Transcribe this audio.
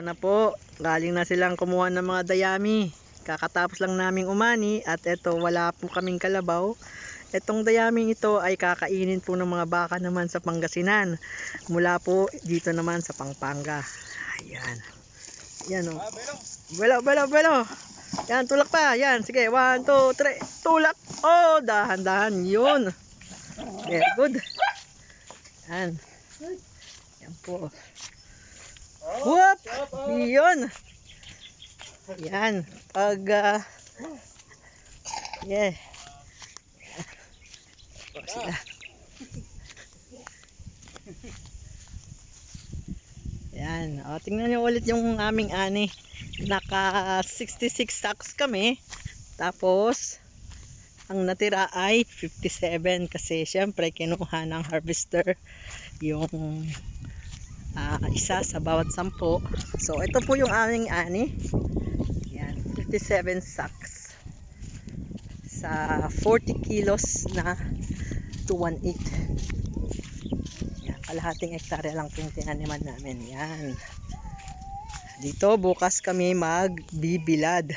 na po. Galing na silang kumuha ng mga dayami. Kakatapos lang naming umani at eto wala po kaming kalabaw. Etong dayaming ito ay kakainin po ng mga baka naman sa Pangasinan. Mula po dito naman sa Pampanga. Ayan. Yan o. Belo, belo, belo. Yan, tulak pa. Yan, sige. 1, 2, 3. Tulak. Oh, dahan-dahan. Yun. Very good. Yan. Yan po. Whoop! Yun. Yan. Pag yeah. Sila. Yan. O, tingnan nyo ulit yung aming ani. Naka 66 sacks kami. Tapos ang natira ay 57 kasi syempre kinuha ng harvester yung isa sa bawat 10. So ito po yung aming ani. Yan, 57 sacks sa 40 kilos na 218. Yan, kalahating hektarya lang po yung tinaniman namin. Yan. Dito bukas kami magbibilad.